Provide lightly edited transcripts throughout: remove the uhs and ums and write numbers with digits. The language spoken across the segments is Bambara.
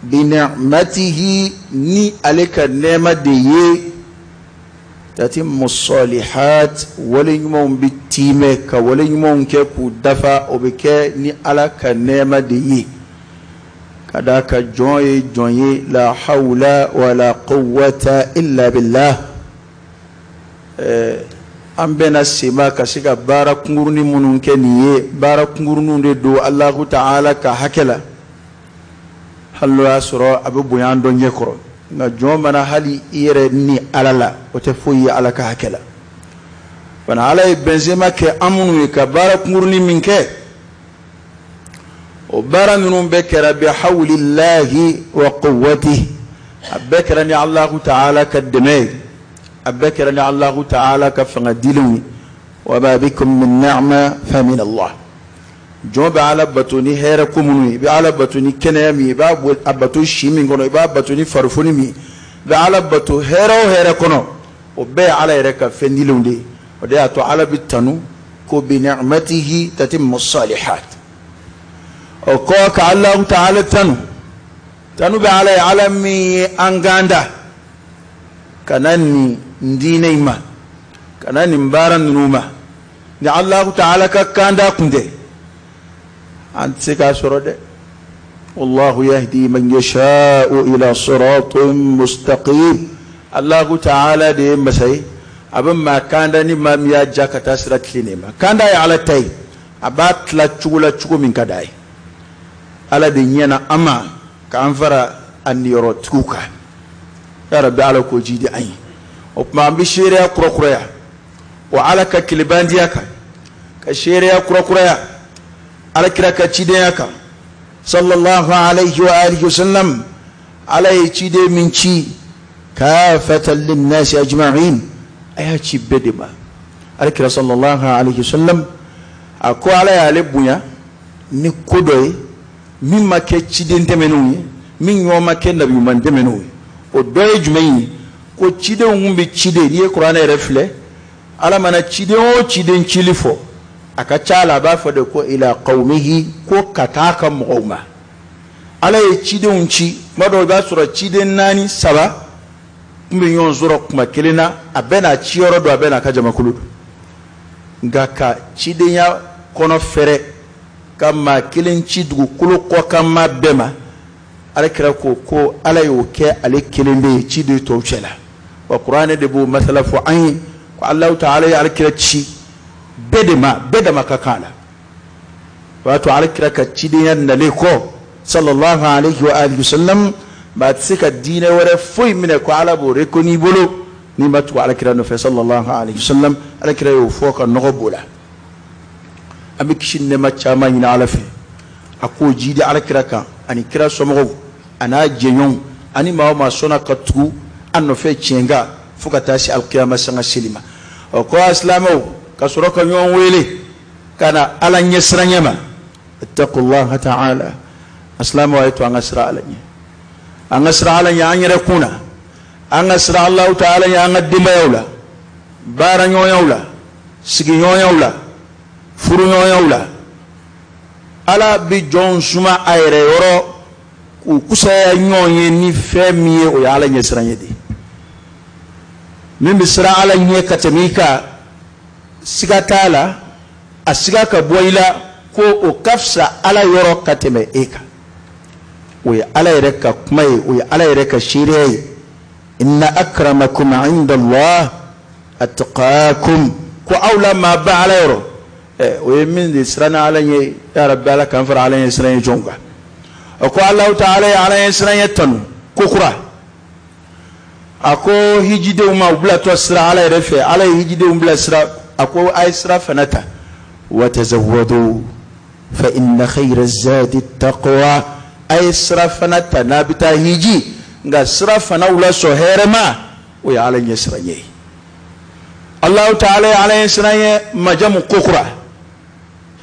بنعمته ني عليك النعمة دي تتم الصالحات وليمون بالتيمك وليمون كيكو دفع وبكي ني عليك النعمة دي كذاك جوي لا حول ولا قوة إلا بالله. an bena sema ka siga bara kunguruni munun ke niye bara kungurunu de do Allahu ta'ala ka hakela hallo asro abu buyan don yekoro na jomana hali ire ni alala o te foyi ala ka hakela wana ala benzema ke amunu ka bara kunguruni minke o bara minun be kera bi hawlillahi wa quwwatihi abekra ni Allahu ta'ala kadme أبكرني الله تعالى كفنا دلوني وما بكم من نعمة فمن الله جواب على بطوني هيركموني بعلى بطوني كنامي باب أبطوني شيمين كنو باب بطوني فرفوني مي بعلى بطو هيركونو وبيع على هيرك فندلوني وده أتو على بتنو كو بنعمته تتم الصالحات وكوك الله تعالى تنو بعلى علمي أنغاندا كناني ندينيما كناني مبارن نوما ni Allah ta'ala ka kanda kunde antsika sorode wallahu yahdi man yasha'u ila siratin mustaqim Allah ta'ala de masai abin ma kanda ni ma miya jakata siratline ma kanda ya ala tay abat la chugula chugo min kadai ala de nyana ama ka anfara an yoro tuka ya rabbi ala ko jidi ayi o ma bi shiriya kurokura wa ala ka kilibandiyaka ka shiriya kurokura ala kira ka cideyaka sallallahu alaihi wa alihi wasallam alai cide min ci kafatan lin nas ajma'in aya ci bedema ala kira sallallahu alaihi wasallam ako ala ya lebunya ni kodoy min ma ke ciden temenu min yoma ke nabi man temenu o doye jumayi ko cide ngumbi cide ni qur'ana refle ala mana cide o ciden cilifo aka cala ba fa de ko ila qaumihi ko kataka mu'ma ala ye cide unci mado ba sura cide nani saba mbi yon zuro kuma kelina abena cioro do abena ka jama kulu ngaka cide ya kono fere kama kilin cidugu kulu ko kama bema ala kira ko ala yo ke ale kilin be cide to chela wa qur'ana de bu masala fu an ko allah ta'ala ya ala kira ci bedema ka kala wato ala kira ka cide yan nale ko sallallahu alaihi wa alihi wasallam ba tsika dine wore foi mine ko ala bo rekoni bolo ni matu ala kira no fa sallallahu alaihi wasallam ala kira yo foka no bola ami kishin ne macha ma ina ala fe ako jidi ala kira ka ani kira somo ana jenyon ani ma sona katu anno fe chenga fuka tashi alqiyama sanga silima ko islamo kasuro ka nyon wele kana ala nyesranyama ittaqullaha ta'ala aslamu wa itu angasra alanya angasra alanya anyere kuna angasra Allah ta'ala ya ngadima yawla bara nyoyawla sigi nyoyawla furu nyoyawla ala bi jon suma ayre yoro ku kusa nyoye ni femiye o ya ala nyesranye di min bisra ala nye katamika sigatala asiga ka boila ko o kafsa ala yoro kateme eka ويا على يرك كماي ويا على يرك شيري إن أكرمكم عند الله أتقاكم كو أولى ما بعلى يرو ويمن يسرنا على يا رب على كنفر على يسرنا جونغا أكو الله تعالى على يسرنا يتنو كوكرا أكو هيجي وما بلا توسر على يرفع على هيجي وبلا سرا أكو أيسرا فنتا وتزودوا فإن خير الزاد التقوى ay srafana tanabita hiji nga srafana ula so herema o ya ala nyesranye Allah ta'ala ala nyesranye majamu kokura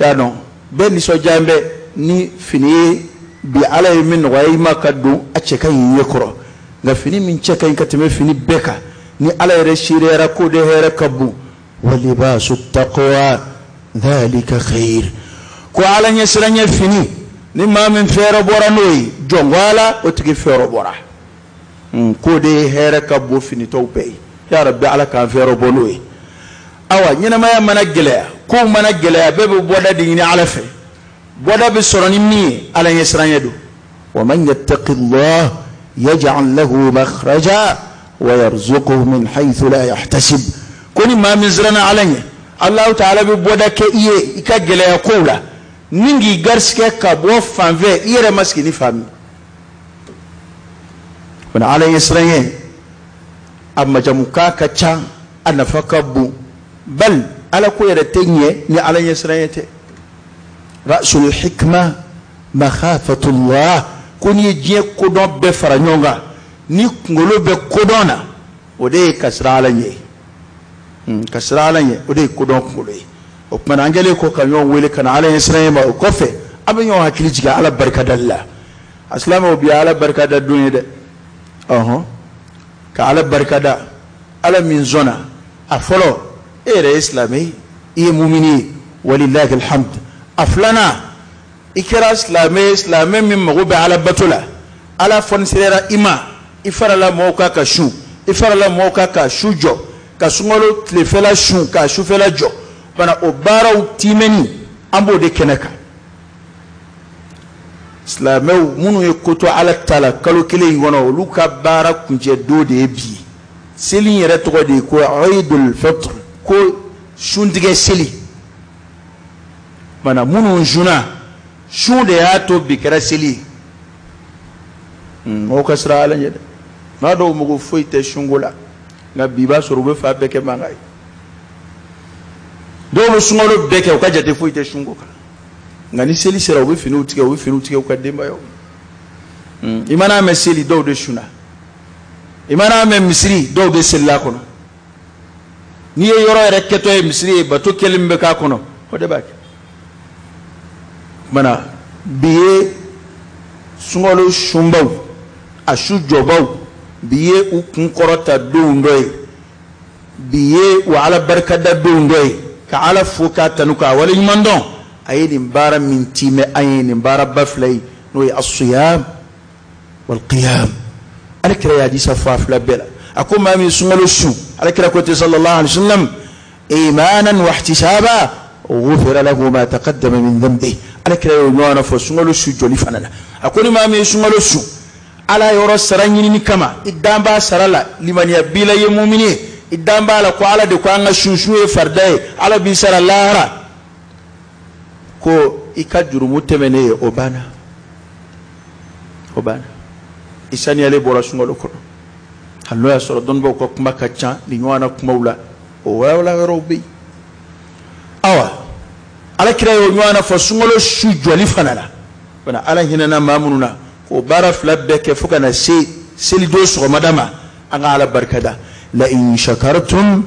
ya no ben so jambe ni fini bi ala min wayma kaddu acce kan yekoro nga fini min ceka kateme fini beka ni ala reshirera ko de here kabbu walibasu taqwa dhalika khair ko ala nyesranye fini نما من فيرو بورا نوي جونغالا وتكي فيرو بورا كودي هيرك أبو فيني توبي يا ربي على كان فيرو بونوي أوا نينا ما يمنا جليا كو منا جليا بيبو بودا ديني على في بودا بسرني مي على يسران يدو ومن يتق الله يجعل له مخرجا ويرزقه من حيث لا يحتسب كوني ما مزرنا عليه الله تعالى ببودا كي يكجليا كولا نيجي غرسكي كابو فانفي يرى مسكيني فامي من على يسرين أما جموكا كتشان أنا فكبو بل على كويرة تنية ني على يسرين رأس الحكمة مخافة الله كوني يجي كودون بفرانيونغا ني كنغلو بكودونا ودي كسر على كسر على ودي كودون كنغلو وكمان أنجلي كوكا يوم ويلي كان على يسرين ما وكفي أبي يوم هكليجي على بركة الله أسلام وبي على بركة الدنيا ده كعلى بركة على من زنا أفلو إيه إسلامي إيه مؤمني ولله الحمد أفلنا إكرا إسلامي من مغوب على بطولة على فنسيرا إما إفر لا موكا كشو إفر لا موكا كشوجو كسمولو تلفلا شو كشوفلا جو بنا أبارو تيمني أمبو دي كنكا Islameu munu yekoto ala tala kalo kile ngono luka bara kunje do de bi seli yere to de ko Eidul Fitr ko shundige seli mana munu juna shunde ya to bikara seli o kasra ala nyede ma do mugo foite shungula na biba sorube fa beke mangai do mo sungolo beke o kajate foite shungoka ngani seli sera obe fini utike ukademba yo imana me seli do de shuna imana me misri do de sella kono ni yoro reketo e misri bato kelimbe ka kono o de bak mana biye sungolo shumbaw ashu jobaw biye ukun korota do ndoy biye wa ala barkada do ndoy ka ala fuka tanuka wala mandon أين مبارا من تيم أين مبارا بفلي نوي الصيام والقيام على كلا يا دي سفاف لبلا أكون ما من سمال الشو على كلا كنت صلى الله عليه وسلم إيمانا واحتسابا غفر له ما تقدم من ذنبه على كلا يوانا فسمال الشو جولي فنانا أكون ما من سمال الشو على يورا سرانيني كما إدام با سرالا لمن يبيلا يمومني إدام با لكو على دكو أنغا شوشو فرداي على بي سر الله ko ika jurumu temene obana isani ale bora sungolo ko hallo ya soro don bo ko kuma kacha ni nywana kuma wula o wala robi awa ala kira yo nywana fo sungolo shu joli fanala bana ala hinana mamununa ko bara flabbe ke fuka na seli do so madama anga ala barkada la in shakartum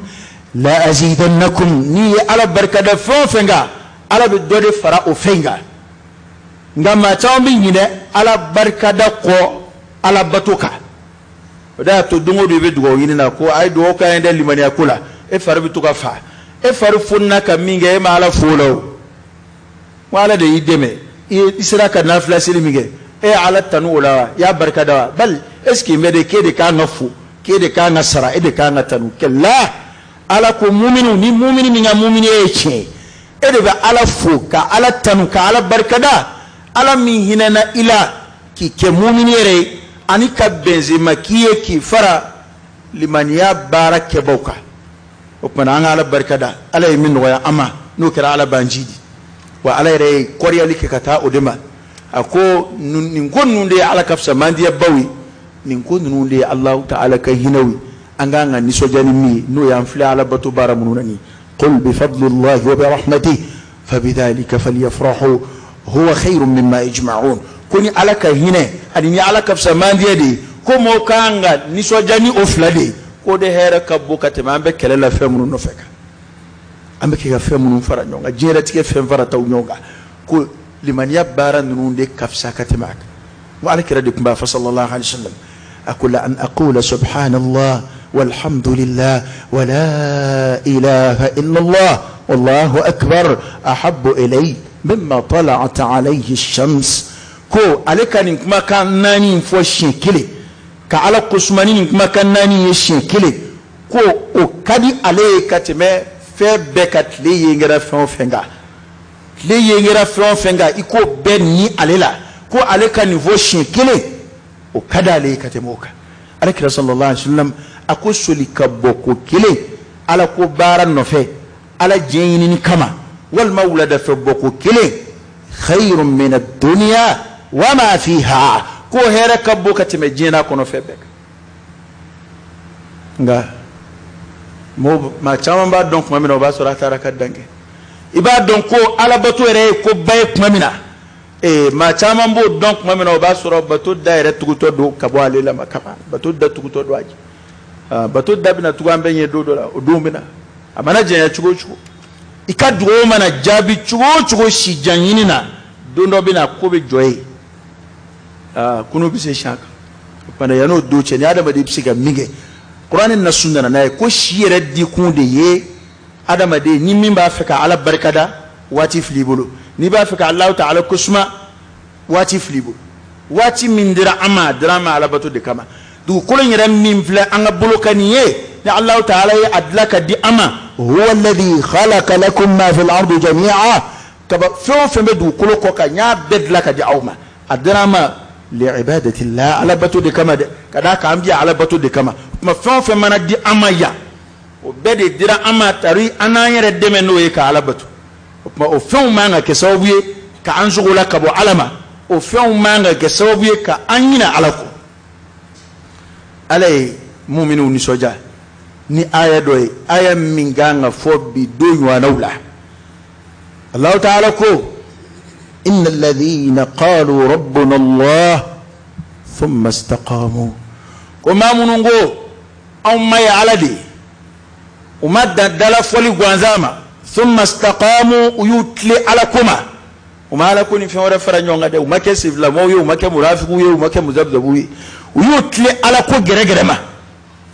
la azidannakum ni ala barkada fo fenga ala bi dode fara o fenga ngama tawbi nyine ala barkada ko ala batuka da to dungo do be dugo yinina ko ay do ka ende limani akula e fara bi tuka fa e fara funna ka minge e mala folo wala de ideme isra ka nafla silminge e ala tanu wala ya barkada bal eski mede kede ka ngafu kede ka ngasara e de ka ngatanu kella ala ko mu'minu ni mu'mini ni nga mu'mini e che edeba ala fo ka ala tanu ka ala barkada ala min hinana ila ki ke mu'mini yere ani ka benzema kiye ki fara limaniya barake boka opana an ala barkada ala min waya ama no kira ala banjidi wa ala yere koriya like kata odema ako nin gonnunde ala kafsa mandiya bawi nin gonnunde Allah ta'ala ka hinawi anga ngani sojani mi no ya mfla ala batu baramunani قل بفضل الله وبرحمته فبذلك فليفرحوا هو خير مما يجمعون كوني علىك هنا أدني علىك في سمان دي كم كانغا نسوجاني أفلادي كده هيرك بوكا تمام بكلا فهمون نفك أما كي فهمون فرانيونغا جيرتك فهم فراتونيونغا كل لمن يبارا نون كفسا كتماك وعلى كده دكما فصلى الله عليه وسلم أقول أن أقول سبحان الله والحمد لله ولا إله إلا الله والله أكبر أحب إلي مما طلعت عليه الشمس ko ale ka nin kuma kan naani fo shin kele ka ala kusmani nin kuma kan naani ye shin kele ko o kadi ale ka teme fe be ka tle yengera fon fenga tle yengera fon fenga iko be ni ale la ko ale ka niveau shin kele o kada ale ka teme oka ala kira sallallahu alaihi wasallam ako soli ka boko kele ala ko bara no fe ala jeyini ni kama wal mawlada fe boko kele khairun min ad-dunya wama fiha ko hera kabbo katime jina kono febek nga mo ma chama ba donc mamina ba sura tara kadange iba donc ko ala batu re ko bay mamina ma chama mbo donc mamina ba sura batu daire tuguto do kabo ale la makama batu da tuguto do aji batu da bina tugambe nye do la do mina amana je ya chugo chugo ikadro mana jabi chugo chugo shi janyini na dondo bina ko be joye kuno bise shaka pana yano doce ne adama de bisiga mige qur'anin na sunna na ko shiyere di kunde ye adama de ni min ba faka ala barkada wati flibulu ni ba faka allah ta'ala kusma wati flibulu wati min dira ama drama ala batu de kama du kulun yere min fla an bulokani ye ni allah ta'ala ya adlaka di ama huwa alladhi khalaqa lakum ma fil ardi jami'a kaba fo be du kulo ko ka nya bedlaka di awma adrama لعبادة الله على بتو دي كما كذا كامبيا على بتو دي كما ما فين مانا دي أمايا وبدي درا أما تري أنا يرد منو يكا على بتو ما فين مانا كسوبي كأنزغ لك أبو علما وفين مانا كسوبي كأنينا علىكم علي مؤمنون نسوجا ni aya doy aya minganga fobi doy wanawla Allah ta'ala ko إن الذين قالوا ربنا الله ثم استقاموا كما منغو أو ما يعلدي وما دل فولي غوانزاما ثم استقاموا ويتلي على كما وما لكم في ورا فرنيونغا دي وما كسيف لا مو وما كمرافقو وما كمذبذبو ويتلي على كو غرغرما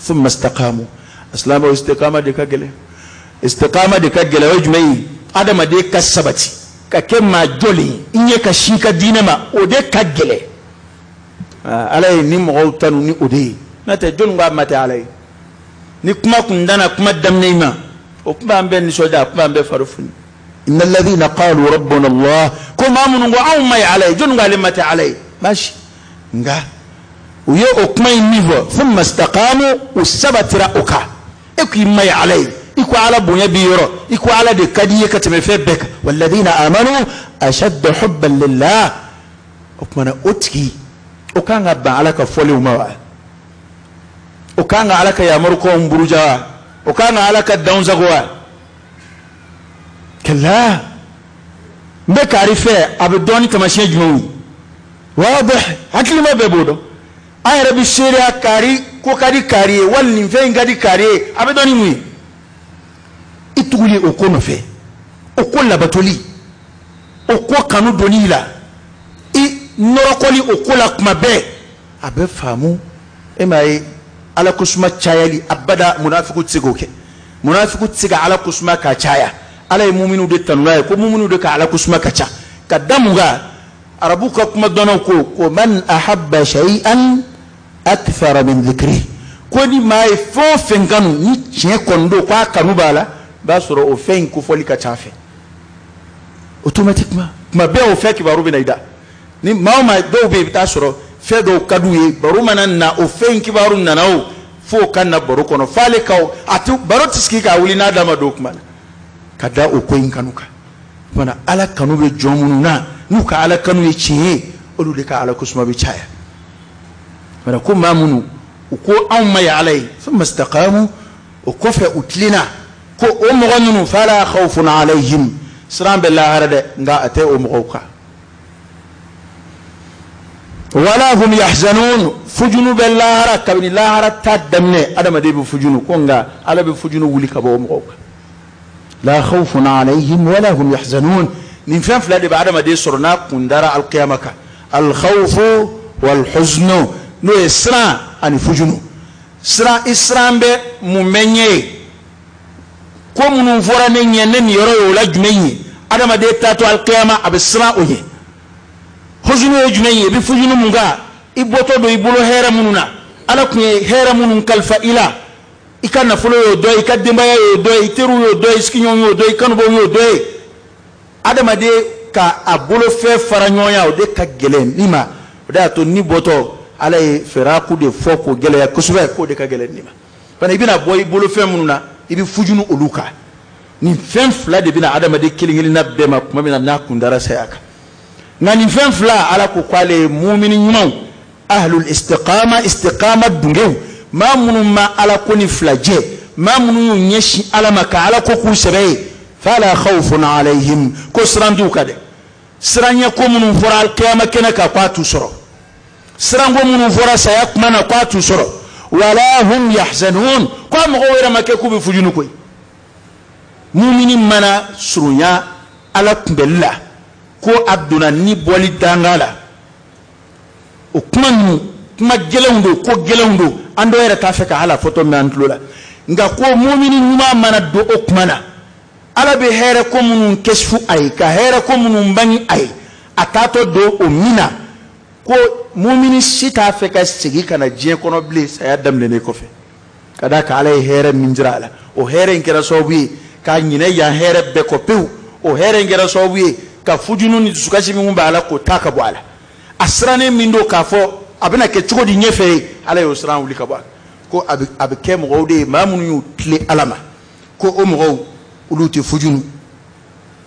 ثم استقاموا اسلام واستقامه دي كغله استقامه دي كغله وجمي ادم دي كسبتي kake ma joli inye ka shika dinama ode kagele alay ni mo tanu ni ode nata jon ngwa mata alay ni kuma kundana kuma damneima o kuma ambe ni soja kuma ambe farufuni innal ladhina qalu rabbuna allah kuma mun ngwa aw may alay jon ngwa le mata alay mashi nga uyo o kuma nivo thumma istaqamu usabatra uka ekwi may alay iku ala bunya biyoro iku ala de kadiye kateme febek walladhina amanu ashaddu hubban lillah okmana otki okanga ba ala ka fole umawa okanga ala ka yamur ko mburuja okanga ala ka daunza gowa kala mbe karife abdoni tamashe junu wadih hakili ma bebodo ay rabbi sharia kari ko kadi kari wal ni fe ngadi kari abdoni mu ituguli okono fe okola batoli okwa kanu donila i norokoli okola kuma be abe famu emai ala kusma chayali abada munafiku tsigoke munafiku tsiga ala kusma ka chaya ala mu'minu de tanwa ko mu'minu de ka ala kusma ka cha kadamuga arabuka kuma dono ko man ahabba shay'an akthara min dhikri ko ni mai fo fenganu ni chie kondo kwa kanu bala basoro o fen ko foli ka chafe automatiquement ma be o fe ki baru binaida ni mauma do be tasoro fe do kaduye baru manana o fen ki baru nanao fo kanna baru kono fale kaw atu baru tiski ka wuli na dama do kuma kada o ko in kanuka mana ala kanu be jomununa nuka ala kanu ye chiye olu de ka ala kusma be chaya mana ko mamunu ko amma ya alai thumma istaqamu o ko fe utlina ko o mogonunu fala khawfun alayhim sram billahi harade nga ate o mogoka wala hum yahzanun fujunu billahi rakabni la harata damne adama de bu fujunu ko nga ala be fujunu wuli ka bo mogoka la khawfun alayhim wala hum yahzanun nin fam fla de adama de sorna kundara al qiyamaka al khawfu wal huznu no isra an fujunu sra isrambe mumenye ko munu fora ne nyenne ni yoro yo la jumeyi adama de tato al qiyama abisra oye hozunu jumaye bi fujunu munga iboto do ibulo hera mununa ala kunye hera munun kalfa ila ikana fulo yo do ikademba yo do iteru yo do iskinyo yo do ikanubo yo do adama de ka abulo fe faranyoya o de ka gelen nima da to ni boto ala e feraku de foko gele ya kusube ko de ka gelen nima bana ibina boy bulo fe mununa ibi fujunu oluka ni fen fla de bina adama de kilingili na bema kuma bina na kundara sayaka ngani fen fla ala ko kwale mu'minin nyuman ahlul istiqama dungew ma munu ma ala ko ni flaje ma munu nyeshi ala maka ala ko ku sebe fala khawfun alaihim ko srandu kade sranya ko munu fora al qiyama kena ka kwatu soro srango munu fora saya kuma na kwatu soro wala hum yahzanun ko mo wera make ku bi fujunu koy mu'minin mana surunya ala kumbella ko abduna ni boli dangala o kuma gelewndo ko gelewndo ando era ta feka ala foto man tlola nga ko mu'minin huma mana do o kumana ala be here ko munun kesfu ay ka here ko munun bani ay atato do o mina ko mu'minin sita feka sigi kana je kono blis ay damle ne ko fe kada ka ala here min jirala o here ngera sobi ka nyine ya here be ko pew o here ngera sobi ka fujunu ni sukashi mi mumba ala ko taka bo ala asrane mindo ka fo abena ke chugodi nyefe ala yo sran wuli ka ba ko abi ke mo gode mamunu yu tle alama ko o mo uluti fujunu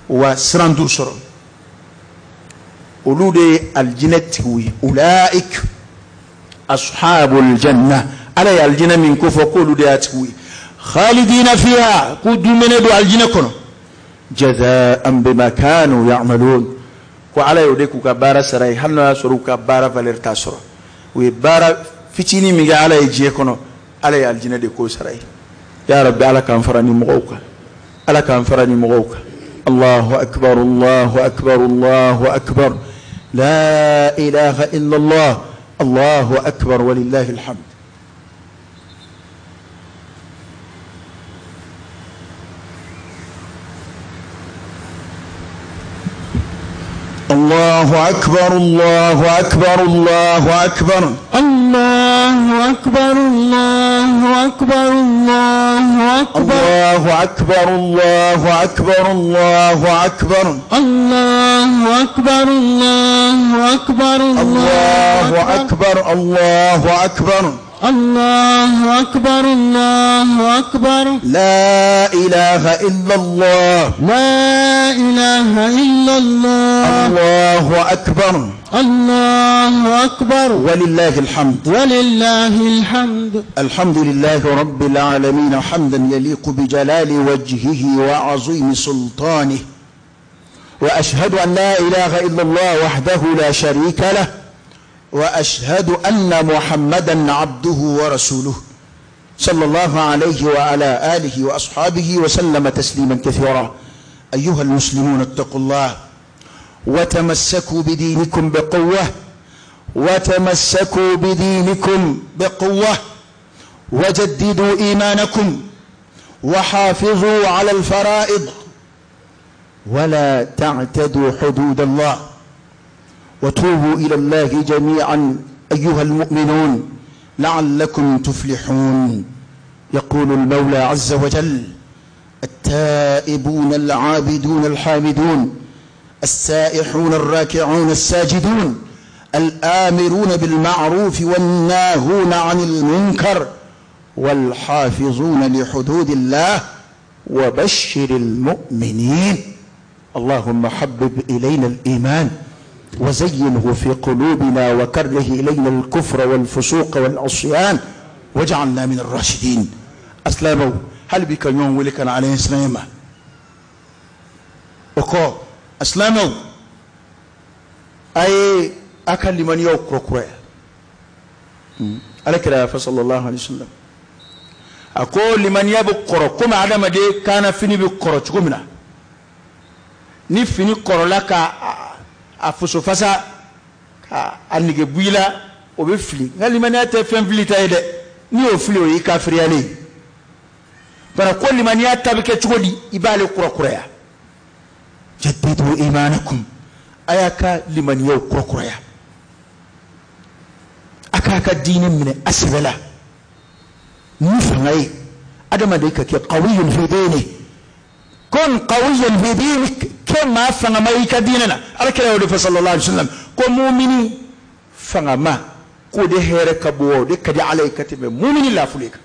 wa sran dur soro ulude aljannati wi ulaik ashabul janna ala ya aljanna min ko fo ko ulude atwi khalidina fiha ku dumene do aljanna kono jazaan bima kanu ya'malun ko ala yo de ku ka bara saray hanna soro ka bara valer ta soro wi bara fitini mi ga ala e je kono ala ya aljanna de ko saray ya rabbi ala kan farani mugoka ala kan farani mugoka Allahu akbar Allahu akbar Allahu akbar la ilaha illa Allah Allahu akbar walillahi alhamd الله أكبر الله أكبر الله أكبر الله أكبر الله أكبر الله أكبر الله أكبر الله أكبر الله أكبر الله أكبر الله أكبر الله أكبر الله أكبر الله أكبر لا إله إلا الله لا إله إلا الله الله أكبر الله أكبر ولله الحمد ولله الحمد الحمد لله رب العالمين حمدا يليق بجلال وجهه وعظيم سلطانه وأشهد أن لا إله إلا الله وحده لا شريك له وأشهد أن محمدا عبده ورسوله صلى الله عليه وعلى آله وأصحابه وسلم تسليما كثيرا أيها المسلمون اتقوا الله وتمسكوا بدينكم بقوة وتمسكوا بدينكم بقوة وجددوا إيمانكم وحافظوا على الفرائض ولا تعتدوا حدود الله وتوبوا إلى الله جميعا أيها المؤمنون لعلكم تفلحون يقول المولى عز وجل التائبون العابدون الحامدون السائحون الراكعون الساجدون الآمرون بالمعروف والناهون عن المنكر والحافظون لحدود الله وبشر المؤمنين اللهم حبب إلينا الإيمان وزينه في قلوبنا وكره إلينا الكفر والفسوق والعصيان واجعلنا من الراشدين أسلاموا هل بك يوم ولكن عليه السلام وكو أسلاموا أي أكل لمن يوكركوا على كده فصلى الله عليه وسلم أقول لمن يبقر كما عدم دي كان فيني بقر تقومنا نفيني قر لك afuso fasa anige buila obe fili ngali manata fembili taide ni o fili o ikafiri ali para kulli man yatabike chugodi ibale kura ya jaddidu imanakum ayaka liman yow kokroya akaka dinin mine asbala nifangay adama de ka qawiyun fi dini kun qawiyan fi dinik kama fanga mai ka dinana alkira wa sallallahu alaihi wasallam ko mu'mini fanga ma ko de here ka bo de kadi alayka tibe mu'mini la fulika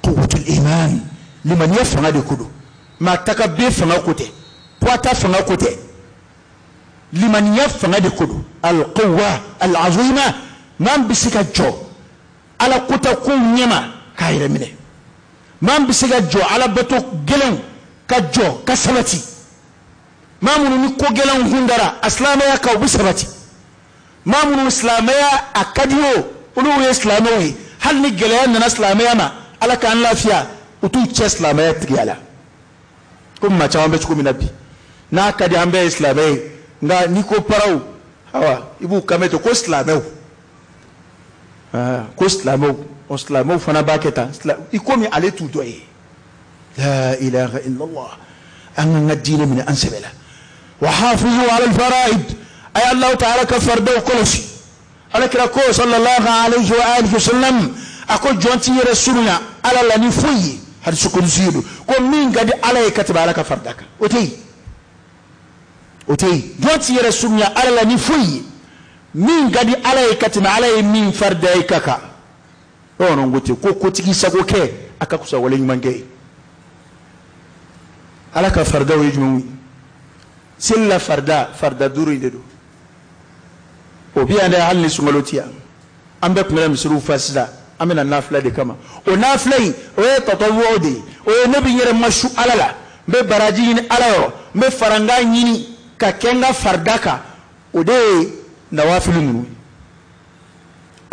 quwwatul iman liman yafanga de kudu ma takabbi fanga kote poata fanga kote liman yafanga de kudu al quwwa al azima man bisika jo ala kota ko nyema kayre mine man bisika jo ala bato gelen ka jo ka sabati mamunu ni ko gelen hundara aslamaya ka bisabati mamunu islamaya akadiyo ulu islamawi hal ni gelen na islamaya ma ala kan lafiya utu che islamaya tigala kuma chawan be ko minabi na kadi ambe islamaya nga niko parau hawa ibu kameto ko islamaya ko islamau fana baketa ikomi ale tudoye la ilaha illa allah an nadina min ansabila wa hafizu ala alfaraid ay allah ta'ala kafardu kulli alakra ko sallallahu alayhi wa alihi wasallam ako jonti rasuluna ala la ni fuyi har sukun zidu ko min gadi ala katibaraka fardaka otey jonti rasuluna ala la ni fuyi min gadi ala katima ala min farda kaka ono ngote ko kotigi sago ke aka kusa wala nyumange ala ka farda wa yujmu silla farda duru indedo o biya da halni sumalotiya ambe kuma misru fasida amina nafla de kama o naflai o tatawu de o nabi yere mashu alala be baraji ni alayo be faranga nyini ka kenga fardaka o de nawafilu munu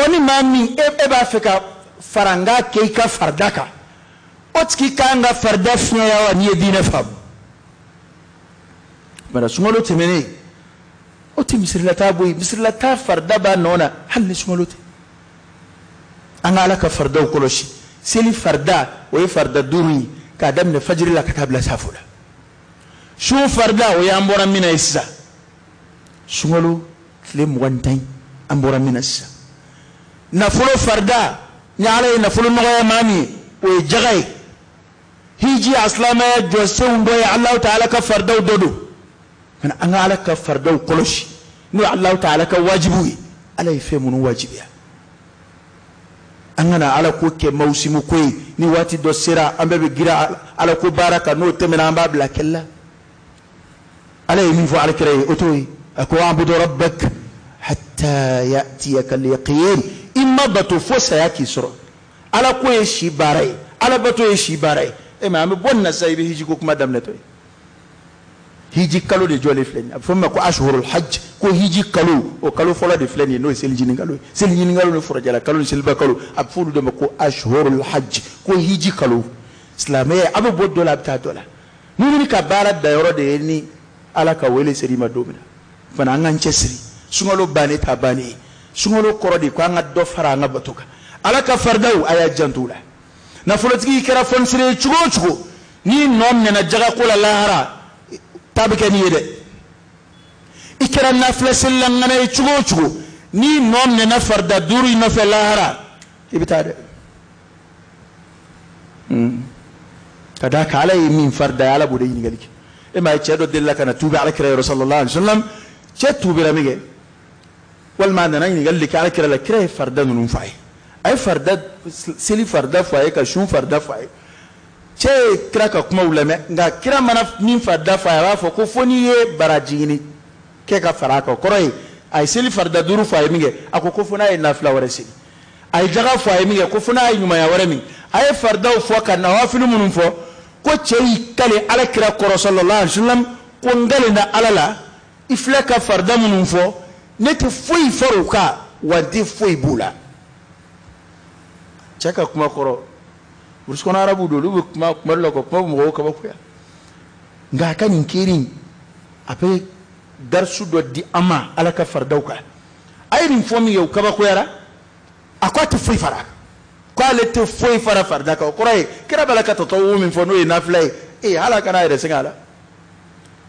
oni mami eba feka faranga keika fardaka otki kanga farda fnya yawa ni dina fam mara sumalo temene oti misrilata boy misrilata farda ba nona hal sumalo anga alaka farda koloshi seli farda o farda duri ka damne fajr la katabla safula shu farda o yambora mina isa sumalo lem wantain ambora minassa nafulo farda nyaale nafulo noya mami o jagay hiji aslama jose undo ya allah ta'ala ka farda dodo man anga ala ka farda koloshi no allah ta'ala ka wajibu ala yefemun wajibiya angana ala ko ke mausimu koy ni wati do sira ambe be gira ala ko baraka no temena amba bla kella ala yimi fo ala kire otoy ako abudu rabbak hatta ya'tiyaka al-yaqin imma batu fosa yaki soro ala ko yeshi barai ala batu yeshi barai e ma bonna saybe hiji ko kuma damne to hiji kalo de jole flen fomma ko ashhurul hajj ko hiji kalo o kalo fola de flen no sel jini ngalo no fura jala kalo sel bakalo ab fulu de ko ashhurul hajj ko hiji kalo islamé abu boddo la ta dola ni ka barat da yoro de ni ala ka wele serima domina fana ngan chesri sungalo bani tabani sungalo korodi ko anga do fara nga batuka ala ka fardaw aya jantula na folotigi kera fonsire chugo ni nom ne na jaga ko la lahara tabike ni yede ikra na flesil ngana chugo ni nom ne na farda duru na fe lahara ibitade kada kala min farda ala bude ni galiki e ma cedo della kana tubi ala kira sallallahu alaihi wasallam ce tubi ramige wal ma dana ni galli kala kira la kira farda nun fay ay farda sili farda fay ka shun farda fay ce kira ka kuma ulame nga kira mana min farda fay wa fo ko foni ye barajini ke ka faraka koroy ay sili farda duru fay mige ako ko fona e nafla warasi ay jaga fay mige ko fona ay nyuma ya warami ay farda fo ka nawafilu munun fo ko cey kale ala kira koro sallallahu alaihi wasallam ko ngale na alala iflaka farda munun fo neti foi faruka wadi foi bula chaka kuma koro uruskona arabu do lu kuma marlo ko kuma mo ko bakuya nga kanin kirin ape darsu do di ama ala ka fardauka ayrin fomi yow ka bakuyara akwati foi fara kwale te foi fara fardaka ko ray kira balaka to min fono e naflay e hala kana ire singala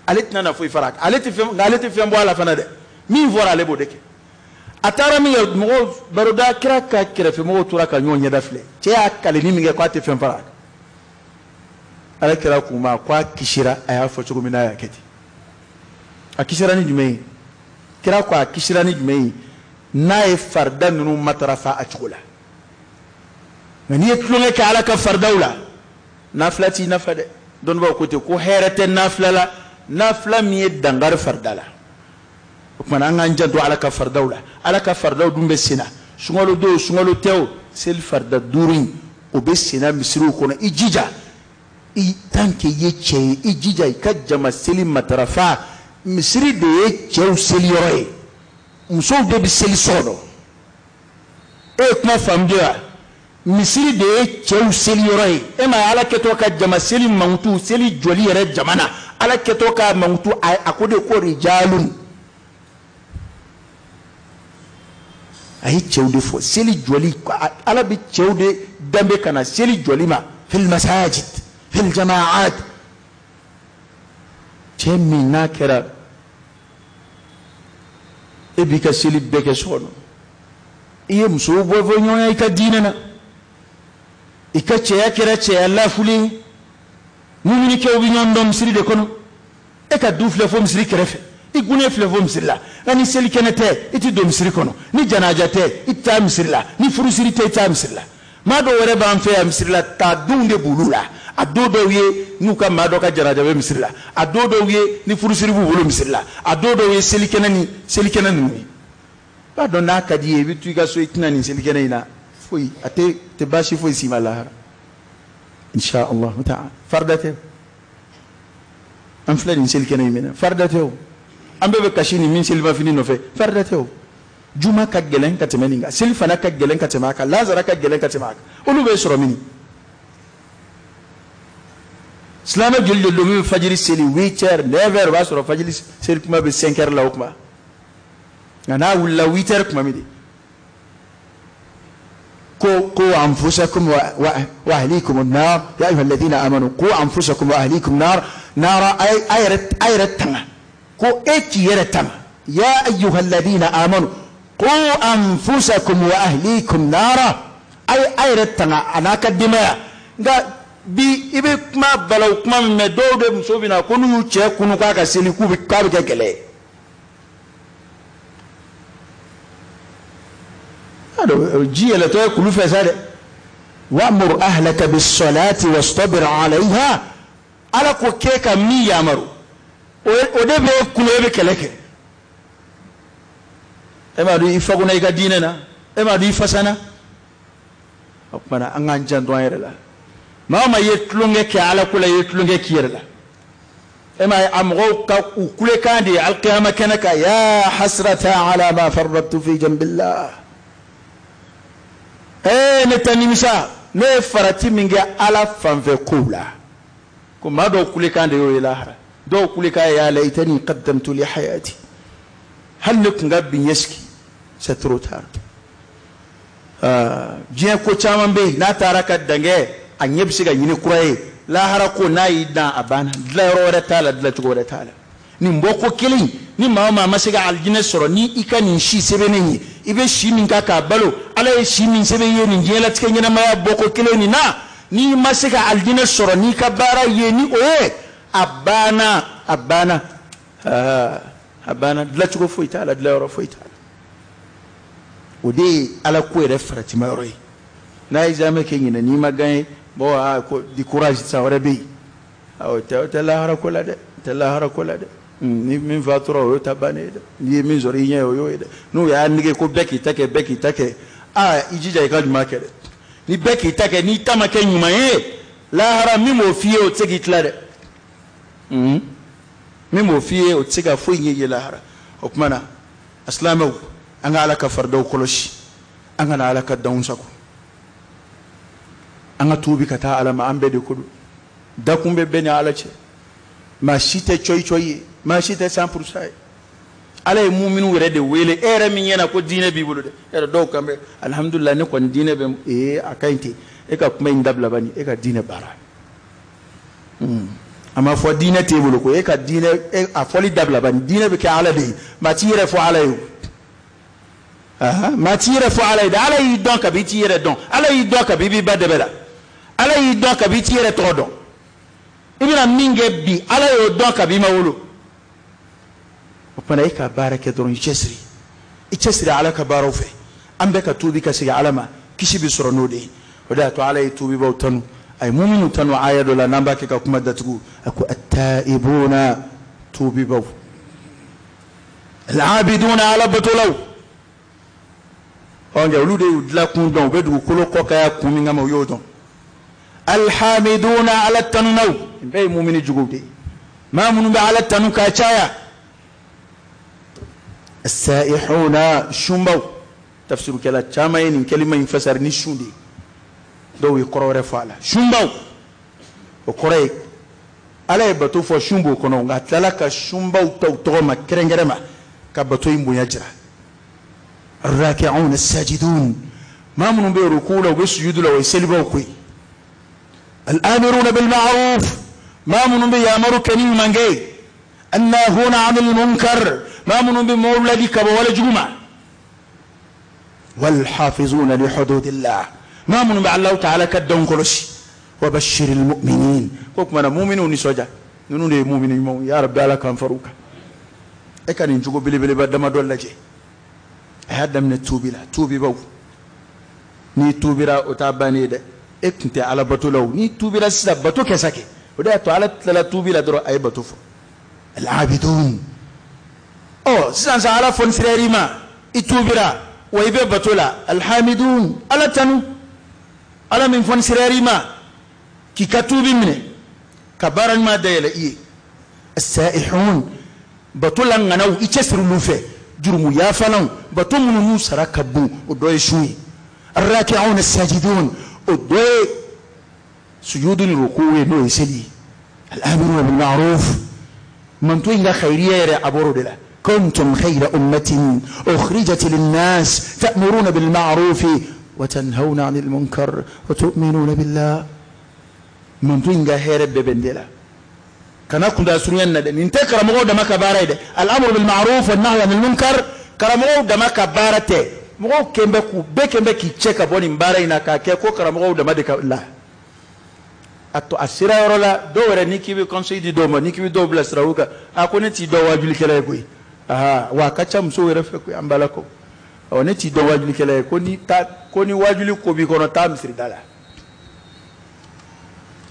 ale tina na foyi farak ale ti fɛn bɔ a la fana dɛ min fɔra ale b'o de kɛ a taara min kɛ mɔgɔw baroda kira ka kɛrɛfɛ mɔgɔw tora ka ɲɔgɔn ɲɛda filɛ cɛ y'a kaleni min kɛ k'a tɛ fɛn farak ala kira kuma k'a kisira a y'a fɔ cogo min na a y'a kɛ ten a kisira ni jumɛn ye kira ko a kisira ni jumɛn ye n'a ye farida ninnu matarafa a cogo la nka n'i ye tulonkɛ kɛ ala ka faridaw la nafila t'i nafa dɛ dɔnnibaw ko ten ko hɛrɛ tɛ nafila la nafila min ye dangari farida la o tuma an k'an janto ala ka faridaw la ala ka faridaw dun bɛ senna sunkalo don sunkalo tɛ o seli farida 5 in o bɛ senna misiriw kɔnɔ i jija i tant que i ye cɛ ye i jija i ka jama seli matarafa misiri de ye cɛw seli yɔrɔ ye musow de bɛ seli so kɔnɔ e ye kuma faamu wa misiri de ye cɛw seli yɔrɔ ye e ma ye ala kɛtɔ ka jama seli mankutu seli jɔli yɛrɛ jama na ala kɛtɔ ka mankutu a ko de ko rijalun a ye cɛw de fɔ seli jɔli ala bɛ cɛw de danbe ka na seli jɔli ma fil masajid fil jamaat cɛ min n'a kɛra e b'i ka seli bɛɛ kɛ so kɔnɔ i ye musow bɔ fɔ ɲɔgɔn ye i ka diinɛ na i ka cɛya kɛra cɛya lafulen mumunikɛw bɛ ɲɔgɔn dɔn misiri de kɔnɔ e ka du filɛ fo misiri kɛrɛfɛ i gunnen filɛ fo misiri la nka ni selikɛnɛ tɛ i tɛ don misiri kɔnɔ ni janaja tɛ i tɛ taa misiri la ni furusiri tɛ i tɛ taa misiri la maa dɔw yɛrɛ b'an fɛ yan misiri la taa denw de b'olu la a don dɔw ye n'u ka maa dɔ ka janaja bɛ misiri la a don dɔw ye ni furusiri b'u bolo misiri la a don dɔw ye selikɛnɛ ninnu ye b'a dɔn n'a ka di ye i bɛ to i ka so i tɛna nin selikɛnɛ in na foyi a tɛ baasi foyi s'i ma lahara insha Allah ta'ala farda tɛ an filɛ nin selikɛnɛ in minɛ farda tɛ o an bɛɛ bɛ kasi nin min selifafini nɔfɛ farda tɛ o juma ka gɛlɛn ka tɛmɛ nin kan seli fana ka gɛlɛn ka tɛmɛ a kan lazara ka gɛlɛn ka tɛmɛ a kan olu bɛ sɔrɔ mini silamɛ joli de don min bɛ fajiri seli 8h 9h o b'a sɔrɔ fajiri seli kuma bɛ 5h la o kuma nka n'a wulila 8h kuma min de قوا أنفسكم وأهليكم النار يا أيها الذين آمنوا قوا أنفسكم وأهليكم نارا أي رتنا قوا إيكي رتنا يا أيها الذين آمنوا قوا أنفسكم وأهليكم نارا أي رتنا أنا كدماء bi ibe kuma balaw kuma me do de muso bina ko nu che kunu ka ka seli ku bi ka bi kele ado jiya to kulu fe sade wa'mur ahlaka bis salati wastabir 'alayha ala ko ke ka mi yamaru o de be kulu be keleke e ma du ifago na ga dinena e ma du ifasana akmana an an jan do ayre la mama yetlunge ke ala kula yetlunge kiyerla ema amgo ka kule kandi alqiyama kanaka ya hasrata ala ma farrattu fi jambillah netanimisa ne farati minga ala fanfe kula ko ma do kule kandi yo ilahara do kule ka ya laitani qaddamtu li hayati hal nukunga binyeski setrutar je ko chaman be na taraka dange a ɲɛ se ka ɲini kura ye lahara ko n'a y'i dan a banna dilan yɔrɔ wɛrɛ t'a la dilan cogo wɛrɛ t'a la nin bɔ ko kelen ni maa o maa ma se ka alijinɛ sɔrɔ ni i ka nin si sɛbɛnnen ye i bɛ si min kan k'a balo ala ye si min sɛbɛn ye nin diɲɛlatigɛ ɲɛnamaya bɔ ko kelen nin na n'i ma se ka alijinɛ sɔrɔ n'i ka baara ye ni o ye a banna a banna a banna dilan cogo foyi t'a la dilan yɔrɔ foyi t'a la o de ye ala ko yɛrɛ faratima yɔrɔ ye n'a ye zamɛ kɛ ɲinɛ n'i ma gan ye bon ko di courage sa wɛrɛ bɛ yen awɔ tɛ lahara ko la dɛ tɛ lahara ko la dɛ ni min fatura o y'o ta bannen ye dɛ n'i ye min sɔrɔ i ɲɛ o y'o ye dɛ n'u y'a nege ko bɛɛ k'i ta kɛ bɛɛ k'i ta kɛ i jija i ka ɲuman kɛ dɛ ni bɛɛ k'i ta kɛ n'i ta ma kɛ ɲuman ye lahara min m'o f'i ye o tɛ se k'i tila dɛ min m'o f'i ye o tɛ se ka foyi ɲɛ i ye lahara o tuma na a silamɛw an ka ala ka faridaw kɔlɔsi an kana ala ka danw sago an ka tuubi ka taa ala ma an bɛɛ de ko don dakun bɛ bɛɛ ni ala cɛ maa si tɛ cɔyi ye maa si tɛ 100% ye ala ye muminu yɛrɛ de wele e yɛrɛ min ɲɛna ko diinɛ b'i bolo dɛ e yɛrɛ dɔw kan bɛ alhamdulilah ne kɔni diinɛ bɛ a ka ɲi ten e ka kuma in dabila bani e ka diinɛ baara ama fo diine tebulu ko e ka diine a foli dabla ban diine be ke ala de ma tire fo ala yu ma tire fo ala da ala yi don ka bi tire don ala yi don ka bi ba de bela ala yi don ka bi tire to don ibina minge bi ala yo don ka bi ma wulu o pana e ka barake don ichesri ala ka baro fe ambe ka tubi ka siga alama kishi bi soro node wada to ala yi tubi bautanu ay mu'minu tanu ayado la namba ke ka kuma datugu aku at-taibuna tubi baw al-abiduna ala batulaw on ja ulude yudla kun don be du kolo ko kaya kumi ngama yodon al-hamiduna ala tanunaw be mu'mini jugude ma munu be ala tanu ka chaya as-saihuna shumbaw tafsiru kala chama yin kalima infasar ni shundi do wi korore fala shumbaw o korey ala bato fo shumbo kono ngatala ka shumbaw taw to ma kerengerema ka bato imbunya jira الراكعون الساجدون ما من بيركوع وبسجود لو يسلبوا كوي الآمرون بالمعروف ما من بيامروا كنين منجي الناهون عن المنكر ما من بمولد كبول جمعة والحافظون لحدود الله ما من الله تعالى كدون كلشي وبشر المؤمنين كوكما مؤمنون سوجا نونو دي مؤمنين يا رب على كان فروك e kan njugo bili bili badama dollaje hadam ne tubila tubi baw ni tubira o tabani de eknte ala batulaw ni tubira sida bato kesake oda to ala tala tubila dro ay bato fo al abidun o san sa ala fon sirerima itubira waybe batula al hamidun ala tanu ala min fon sirerima ki katubi mine kabaran ma dayla iye as-saihun batulan nganaw ichesru lufe jurmu ya fanan batum nu sarakabu odoy shui arraki'un as-sajidun odoy sujudun ruku'i no iseli al-amiruna bil ma'ruf man tuinga khairiyya aburu dila kuntum khayra ummatin ukhrijat lin-nas ta'muruna bil ma'ruf wa tanhauna 'anil munkar wa tu'minuna billah man tuinga here bebendela kana kunda suruyan na da nin te karamo da maka barai da al'amru bil ma'ruf wan nahy anil munkar karamo da maka barate mo kembe ku be kembe ki cheka boni barai na ka ke ko karamo da madika la atto asira yorola do were niki be conseil di do ma niki be do blas rawuka akone ti do wajuli kele ko aha wa kacha mso were fe ko ambala ko one ti do wajuli kele ko ni ta ko ni wajuli ko bi kono ta misri dala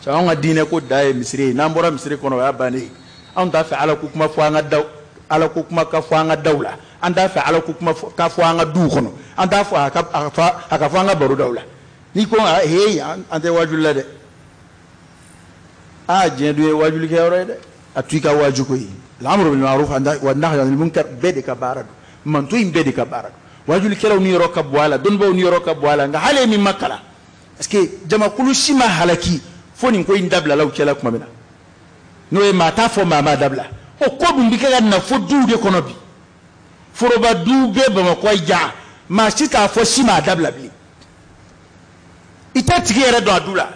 sawanga dine ko daye misri nambora misri kono ya bani an da fa ala ku kuma fuanga daw ala ku kuma ka fuanga dawla an da fa ala ku kuma ka fuanga du kono an da fa ka fuanga baru dawla ni ko he an te wajulla de a jendu wajul ke yoro de atuika waju ko yi l'amru bil ma'ruf wa nahy anil munkar bede ka baradu man to imbede ka baradu wajul ke law ni roka bwala don bo ni roka bwala nga hale mi makala parce que jama kulu shima halaki foni ko indabla law kela kuma bina no e mata fo mama dabla o ko dum bi kaga na fo duude kono bi foroba duube ba ma ko ja ma sita fo shima dabla bi ita tigere do adula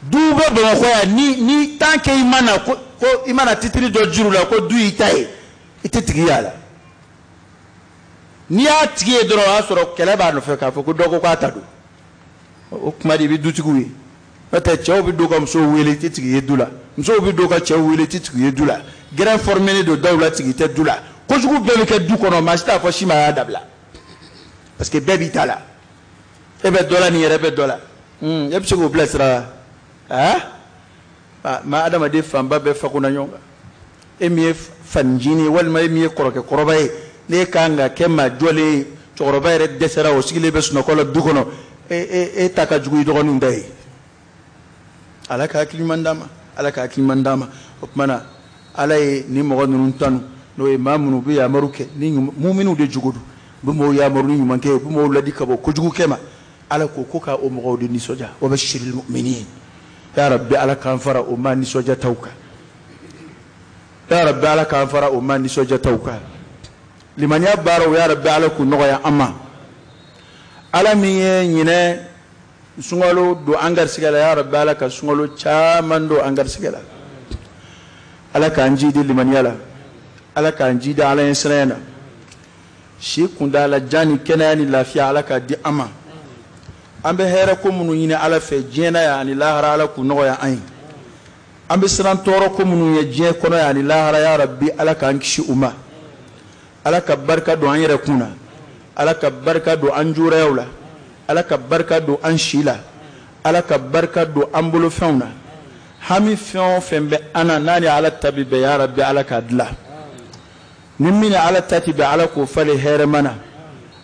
duube ba ma ko ya ni tanke imana ko imana titiri do jurula ko du itae ita tigiyala ni a tigiye do asoro kele ba no fe ka fo ko dogo ko atadu o kuma di bi dutiguwi ata chew bi do kam so wele titigi yedula mso bi do ka chew wele titigi yedula grand formé de dawla tigi te dula ko jugu bebe ke du kono ma sta fo shima ya dabla parce que bebi tala e be dola ni rebe dola e bi go blessra ma adama de famba be fakuna nyonga e mi fanjini wal ma mi koroke korobaye ne kanga kema jole chorobaye re desera o sigile be suno kola du kono e taka jugu do gonu ndey alaka aklimandama okmana alay ni mo gonu tanu no e mamunu bi ya maruke ni mu'minu de jugudu bu mo ya maru ni manke bu mo ladi kabo ko jugu kema ala ko ka o mo godi ni soja wa bashiril mu'minin ya rabbi ala kan fara o man ni soja tawka ya rabbi ala kan fara o man ni soja tawka liman ya baro ya rabbi ala ku no ya amma ala mi nyine sungalo do angar sigala ya rabbi ala ka sungalo chaman do angar sigala ala ka anji di liman yala ala ka anji da ala insana shi kunda la jani kenani lafiya ala ka di ama ambe hera ko munu yini ala fe jena ya ni lahara ala ku no ya ayin ambe siran toro ko munu ye je kono ya ni lahara ya rabbi ala ka ankishi umma ala ka barka do an yere kuna ala ka barka do an jura yawla ala ka barka do an shila ala ka barka do an bolo fewna hami few fembe ana nani ala tabibe ya rabbi ala ka dla nimmini ala tatibe ala ko fale here mana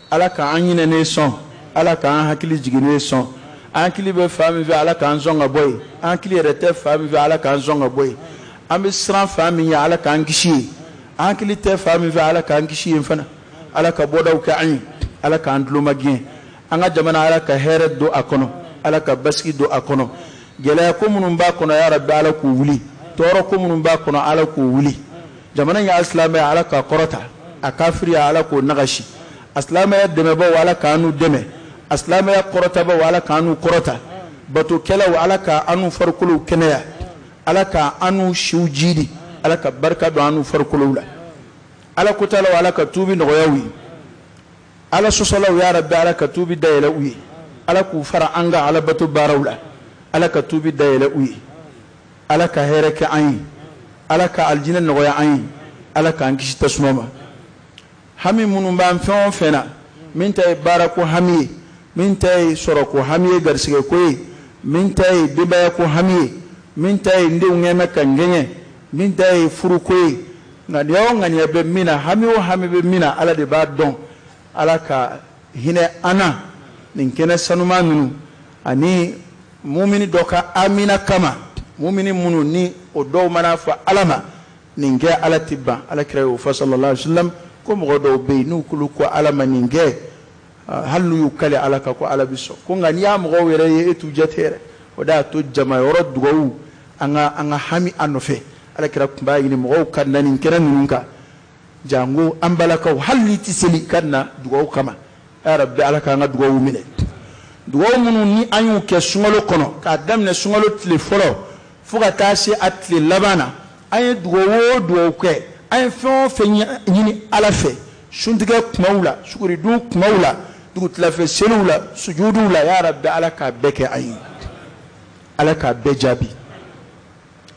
ala ka an yine ne son ala ka an hakili jigine son an kili be fami vi ala ka an zonga boy an kili rete fami vi ala ka an zonga boy an bi sran fami ya ala ka an kishi an kili te fami vi ala ka an kishi fana ala ka bodaw ka an ala ka an dluma gien an ga jamana ala ka here do akono ala ka baski do akono gele ko munum ba kono ya rabbi ala ku wuli toro ko munum ba kono ala ku wuli jamana ya islamai ala ka korota a kafiri ala ko nagashi islamai ya deme ba wala kanu deme islamai ya korota ba wala kanu korota bato kela wala ka anu farkulu kenaya ala ka anu shujidi ala ka barka do anu farkulu la ala ko tala wala ka tubi no yawi ala sosala ya rabbi ala ka tubi dayela uyi ala ku fara anga ala bato barawla ala ka tubi dayela uyi ala ka hereke ayi ala ka aljina nogoya ayi ala ka an kisi tasumama hami munun ban fɛn o fɛn na min ta ye baara ko hami ye min ta ye sɔrɔ ko hami ye garisɛgɛ ko ye min ta ye denbaya ko hami ye min ta ye n denw ŋɛmɛ ka ŋɛɲɛ min ta ye furu ko ye ŋaniya o ŋaniya bɛ min na hami o hami bɛ min na ala de b'a dɔn ala ka hinɛ an na nin kɛnɛ sanuma ninnu ani mumini dɔ ka amina kama mumini minnu ni o dɔw mana fɔ ala ma nin kɛ ala ti ban ala kira y'o fɔ sallallahu alaihi wasallam ko mɔgɔ dɔw bɛ yen n'u kulu ko ala ma nin kɛ hali n'u y'u kale ala kan ko ala bi sɔn ko nka n'i y'a mɔgɔw yɛrɛ ye e t'u jate yɛrɛ o de y'a to jama yɔrɔ dugawu an ka hami a nɔfɛ ala kira tun b'a ɲini mɔgɔw ka na nin kɛnɛ ninnu kan jango an balakaw hali n'i tɛ seli ka na dugawu kama ya rabbi ala k'an ka dugawu minɛ dugawu minnu ni an y'u kɛ sunkalo kɔnɔ k'a daminɛ sunkalo tile fɔlɔ fo ka taa se a tile laban na an ye dugawu o dugawu kɛ an ye fɛn o fɛn ɲini ala fɛ suntigɛ kumaw la suguridun kumaw la dugutilafɛ seliw la sujuduw la ya rabbi ala k'a bɛɛ kɛ an ye ala k'a bɛɛ jaabi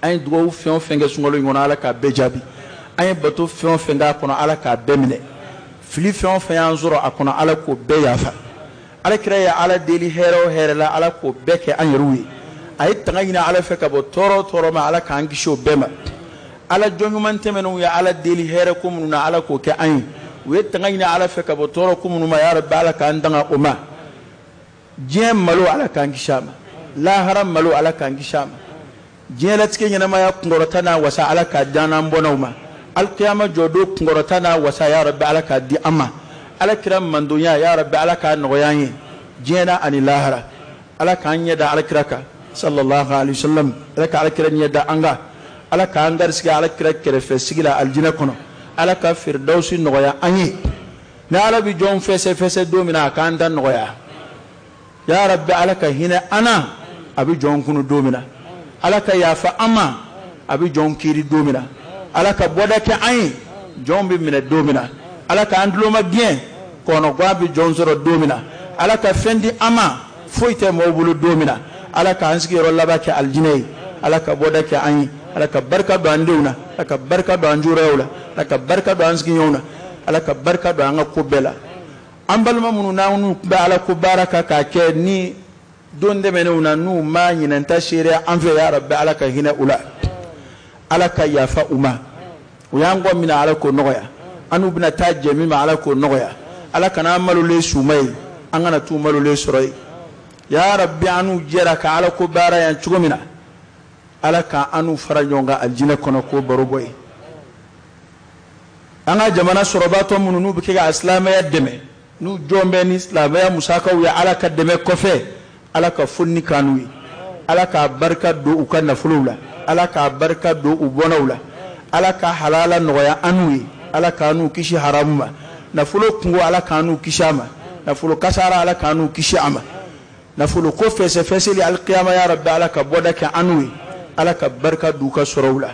an ye dugawu fɛn o fɛn kɛ sunkalo in kɔnɔ ala k'a bɛɛ jaabi an ye bato fɛn o fɛn k'a kɔnɔ ala k'a bɛɛ minɛ fili fɛn o fɛn y'an sɔrɔ a kɔnɔ ala k'o bɛɛ yafa ala kira ye ala deli hɛrɛ o hɛrɛ la ala k'o bɛɛ kɛ an yɛrɛw ye a ye tanga ɲini ala fɛ ka bɔ tɔɔrɔ o tɔɔrɔ ma ala k'an kisi o bɛɛ ma ala jɔn ɲuman tɛmɛnenw ye ala deli hɛrɛ ko minnu na ala k'o kɛ an ye u ye tanga ɲini ala fɛ ka bɔ tɔɔrɔ ko minnu ma ya rabbi ala k'an tanga o ma diɲɛ malo ala k'an kisi a ma lahara malo ala k'an kisi a ma diɲɛlatigɛ ɲɛnamaya kunkɔrɔta n'a wasa ala k'a di an n'an bɔnnaw ma alikiyama jɔdon kunkɔrɔta n'a wasa ya rabbi ala k'a di an ma ala kira mandonya ya rabbi ala k'a nɔgɔya an ye diɲɛ na ani lahara ala k'an ɲɛ da ala kira kan sallallahu alaihi wasallam ala ka ala kira ɲɛ da an kan ala k'an garisɛgɛ ala kira kɛrɛfɛ sigi la alijinɛ kɔnɔ ala ka firidawusi nɔgɔya an ye ni ala bi jɔn fɛsɛfɛsɛ don min na a k'an ta nɔgɔya ya rabbi ala ka hinɛ an na a bi jɔn kunu don min na ala ka yafa an ma a bi jɔn kiiri don min na ala ka bɔda kɛ an ye jɔn bi minɛ don min na ala ka an duloma gɛn kɔnɔguwan bi jɔn sɔrɔ don min na ala ka fɛn di an ma foyi tɛ mɔgɔw bolo don min na ala ka an sigiyɔrɔ laban kɛ alijinɛ ye ala ka bɔda kɛ an ye ala ka barika don an denw na ala ka barika don an jurayaw la ala ka barika don an sigiɲɔgɔnw na ala ka barika don an ka ko bɛɛ la an balima minnu n'an bɛ ala ko baara kan k'a kɛ ni don tɛmɛnenw na n'u ma ɲinɛnta seereya an fɛ ya rabbi ala ka hinɛ u la ala ka yafa u ma u y'an kɔ minɛ ala k'o nɔgɔya an n'u bɛna taa jɛ min ma ala k'o nɔgɔya ala kana an malolen suma ye an kana t'u malolen sɔrɔ ye ya rabbi an n'u jɛra ka ala ko baara yan cogo min na ala ka an n'u fara ɲɔgɔn kan alijinɛ kɔnɔ k'o baro bɔ ye an ka jamana sɔrɔbatɔ minnu n'u bɛ kɛ ka silamɛya dɛmɛ n'u jɔn bɛ ni silamɛya musakaw ye ala ka dɛmɛ kɔfɛ ala ka fonni k'an ye ala k'a barika don u ka nafolow la ala k'a barika don u bɔnnaw la ala ka halala nɔgɔya an n'u ye ala k'an n'u kisi haramu ma nafolo kungo ala k'an n'u kisi a ma nafolo kasara ala k'an n'u kisi a ma nafulu ko fese fese li alqiyama ya rabbi ala ka boda ka anwi ala ka barka duka sorawla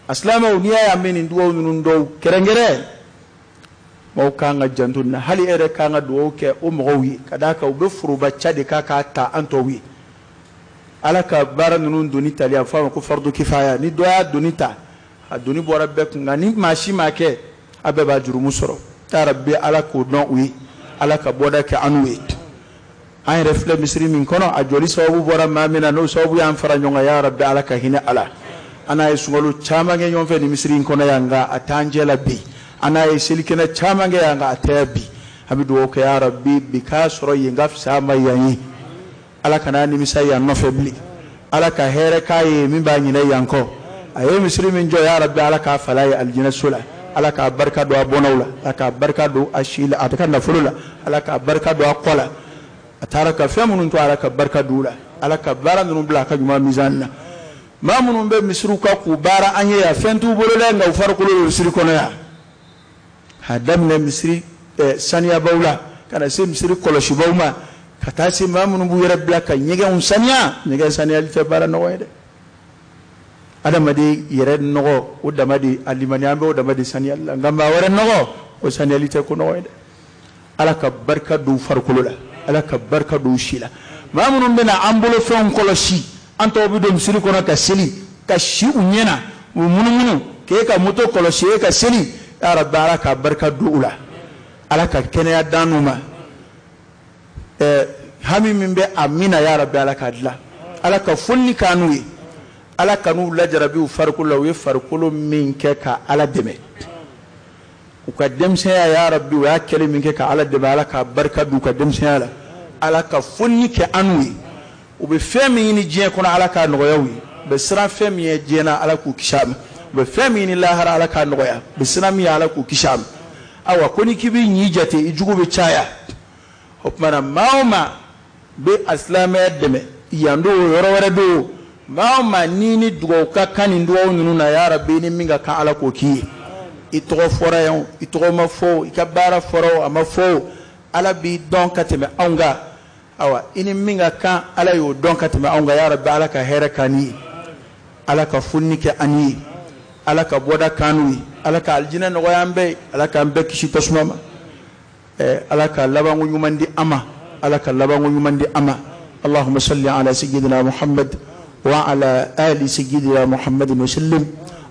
aslama uniya ya min duwo nun do kerengere mo kanga jantuna hali ere kanga duwo ke o mowi kadaka ube furuba chade kaka ta antowi ala ka bara nun donita li afa ko fardu kifaya ni doya donita aduni bora be ngani mashi make abeba jurumu soro ya rabbi ala ko don wi ala ka boda ka anwi ay refle misri min kono a joli sababu bora mamina no sababu ya fara nyonga ya rabbi ala ka hina ala ana yesungolu chamange nyonfe ni misri kono yanga atanjela bi ana yesilikena chamange yanga atabi habidu o ya rabbi bikasro yingaf sama yayi ala kana ni misai ya no febli ala ka here kai min ba nyina yanko ayi misri min jo ya rabbi ala ka falai aljina sula ala ka barka do abonawla ala ka barka do ashila ataka na fulula ala ka barka do akola ataraka femunun to ala ka barka dula ala ka bara nunu bla ka juma mizanna mamunun be misru ka ku bara anye ya fentu bolole nga farqulu misri kono ya hadamna misri saniya bawla kana se misri koloshi bawma kata se mamunun bu yere bla ka nyege un saniya nyege saniya li bara no wayde adamadi yere nogo udamadi alimani ambe udamadi saniya ngamba wore nogo o saniya li te ko no wayde ala ka barka du farqulu la ala ka barka do shila mamunun bena ambulo fen koloshi anto bido misiri kono ka seli ka shi unyena mununu ke ka moto koloshi ka seli ya rabbi ala ka barka do ula ala ka kenya danuma hami min be amina ya rabbi ala ka dla ala ka funni kanui ala kanu la jarabi farqulu wi farqulu min ke ka ala deme ukadem saya ya rabbi wa yakeli minke ka ala de bala ka barka du kadem saya ala ka funni ke anwi ube femi ni je kono ala ka noyawi be sra femi ye jena ala ku kisham be femi ni lahara ala ka noya be sra mi ala ku kisham awa koni kibi nyijate ijugo be chaya hopmana mauma be aslama deme yando yorowere do mauma nini dugo ka kanin do nuna ya rabbi ni minga ka ala ko ki itogo fora yon itogo mafo ikabara foro amafo ala bi don kateme aunga awa ini minga kan ala yo don kateme aunga ya rabbi ala ka hera kani ala ka funni ke ani ala ka boda kanui ala ka aljina no yambe ala ka ambe kishi tosmama ala ka labangu nyumandi ama ala ka labangu nyumandi ama اللهم صل على سيدنا محمد وعلى آل سيدنا محمد وسلم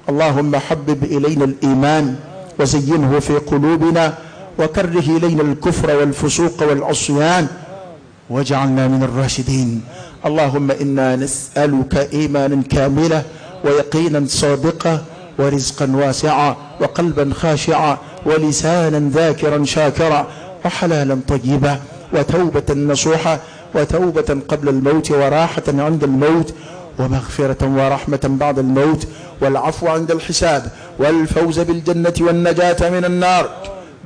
اللهم حبب إلينا الإيمان وزينه في قلوبنا وكره إلينا الكفر والفسوق والعصيان واجعلنا من الراشدين اللهم إنا نسألك إيمانا كاملا ويقينا صادقا ورزقا واسعا وقلبا خاشعا ولسانا ذاكرا شاكرا وحلالا طيبا وتوبة نصوحا وتوبة قبل الموت وراحة عند الموت ومغفرة ورحمة بعد الموت والعفو عند الحساب والفوز بالجنة والنجاة من النار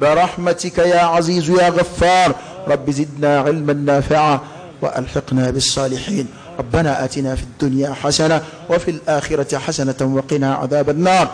برحمتك يا عزيز يا غفار رب زدنا علما نافعا وألحقنا بالصالحين ربنا آتنا في الدنيا حسنة وفي الآخرة حسنة وقنا عذاب النار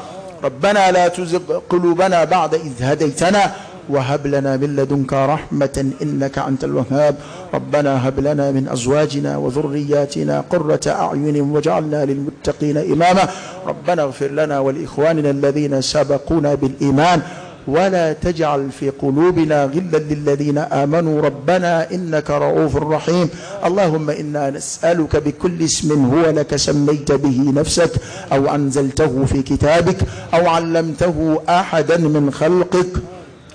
ربنا لا تزغ قلوبنا بعد إذ هديتنا وهب لنا من لدنك رحمة إنك أنت الوهاب ربنا هب لنا من أزواجنا وذرياتنا قرة أعين واجعلنا للمتقين إماما ربنا اغفر لنا ولإخواننا الذين سبقونا بالإيمان ولا تجعل في قلوبنا غلا للذين آمنوا ربنا إنك رؤوف رحيم اللهم إنا نسألك بكل اسم هو لك سميت به نفسك أو أنزلته في كتابك أو علمته أحدا من خلقك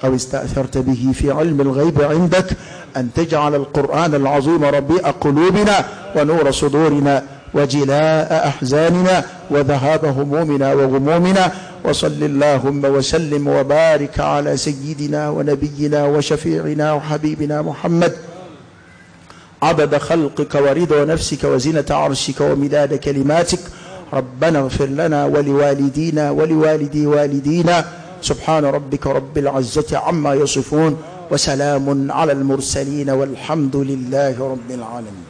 أو استأثرت به في علم الغيب عندك أن تجعل القرآن العظيم ربيع قلوبنا ونور صدورنا وجلاء أحزاننا وذهاب همومنا وغمومنا وصل اللهم وسلم وبارك على سيدنا ونبينا وشفيعنا وحبيبنا محمد عدد خلقك ورضا نفسك وزنة عرشك ومداد كلماتك ربنا اغفر لنا ولوالدينا ولوالدي والدينا سبحان ربك رب العزة عما يصفون وسلام على المرسلين والحمد لله رب العالمين.